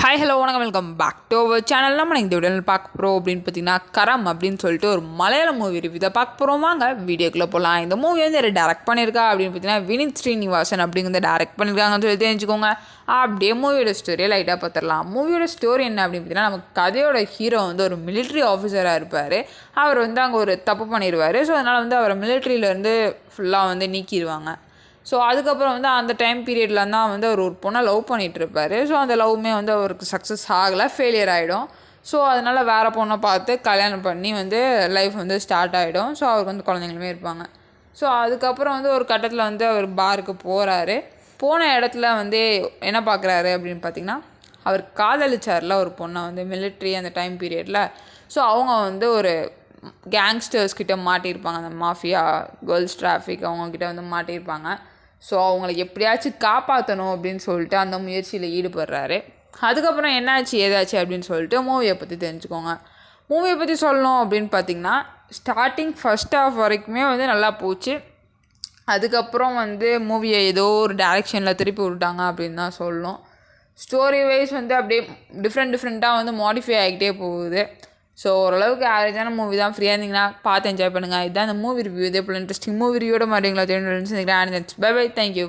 Hi hello வணக்கம் welcome back to our channel. நம்ம இந்த வீடியோவில் பார்க்க போகிறோம் அப்படின்னு பார்த்தீங்கன்னா கரம் அப்படின்னு சொல்லிட்டு ஒரு மலையாள மூவி ரிவ்யூ தான் பார்க்க போகிறோம். வாங்க வீடியோக்குள்ளே போகலாம். இந்த மூவி வந்து யார் டேரக்ட் பண்ணியிருக்கா அப்படின்னு பார்த்தீங்கன்னா வினித் ஸ்ரீனிவாசன் அப்படிங்கிறத டேரக்ட் பண்ணியிருக்காங்கன்னு சொல்லி தெரிஞ்சுக்கோங்க. அப்படியே மூவியோட ஸ்டோரியை லைட்டாக பார்த்துடலாம். மூவியோட ஸ்டோரி என்ன அப்படின்னு பார்த்தீங்கன்னா, நமக்கு கதையோட ஹீரோ வந்து ஒரு மிலிட்ரி ஆஃபீஸராக இருப்பார். அவர் வந்து அங்கே ஒரு தப்பு பண்ணிடுவார். ஸோ அதனால் வந்து அவரை மிலிட்ரியிலேருந்து ஃபுல்லாக வந்து நீக்கிடுவாங்க. ஸோ அதுக்கப்புறம் வந்து அந்த டைம் பீரியடில் தான் வந்து அவர் ஒரு பொண்ணை லவ் பண்ணிகிட்ருப்பார். ஸோ அந்த லவ்வுமே வந்து அவருக்கு சக்ஸஸ் ஆகலை, ஃபெயிலியர் ஆகிடும். ஸோ அதனால் வேறு பொண்ணை பார்த்து கல்யாணம் பண்ணி வந்து லைஃப் வந்து ஸ்டார்ட் ஆகிடும். ஸோ அவருக்கு வந்து குழந்தைங்களுமே இருப்பாங்க. ஸோ அதுக்கப்புறம் வந்து ஒரு கட்டத்தில் வந்து அவர் பாருக்கு போகிறாரு. போன இடத்துல வந்து என்ன பார்க்குறாரு அப்படின்னு பார்த்திங்கன்னா, அவர் காதலிச்சார்ல ஒரு பொண்ணை வந்து மிலிட்ரி அந்த டைம் பீரியடில். ஸோ அவங்க வந்து ஒரு கேங்ஸ்டர்ஸ் கிட்ட மாட்டியிருப்பாங்க. அந்த மாஃபியா கேர்ள்ஸ் டிராஃபிக் அவங்கக்கிட்ட வந்து மாட்டியிருப்பாங்க. ஸோ அவங்கள எப்படியாச்சும் காப்பாற்றணும் அப்படின்னு சொல்லிட்டு அந்த முயற்சியில் ஈடுபடுறாரு. அதுக்கப்புறம் என்னாச்சு ஏதாச்சு அப்படின்னு சொல்லிட்டு மூவியை பற்றி தெரிஞ்சுக்கோங்க. மூவியை பற்றி சொல்லணும் அப்படின்னு பார்த்திங்கன்னா, ஸ்டார்டிங் ஃபஸ்ட் ஹாஃப் வரைக்குமே வந்து நல்லா போச்சு. அதுக்கப்புறம் வந்து மூவியை ஏதோ ஒரு டைரெக்ஷனில் திருப்பி விட்டாங்க அப்படின்னு தான் சொல்லணும். ஸ்டோரி வைஸ் வந்து அப்படியே டிஃப்ரெண்ட்டாக வந்து மாடிஃபை ஆகிக்கிட்டே போகுது. ஸோ ஓரளவுக்கு ஆவரேஜான மூவி தான். ஃப்ரீயாக இருந்தீங்கன்னா பார்த்து என்ஜாய் பண்ணுங்கள். இதுதான் இந்த மூவி ரிவ்யூ. இதே போல் இன்ட்ரெஸ்டிங் மூவி ரிவ்யூட மாட்டீங்களா தெரிஞ்சு பை பை. தேங்க்யூ.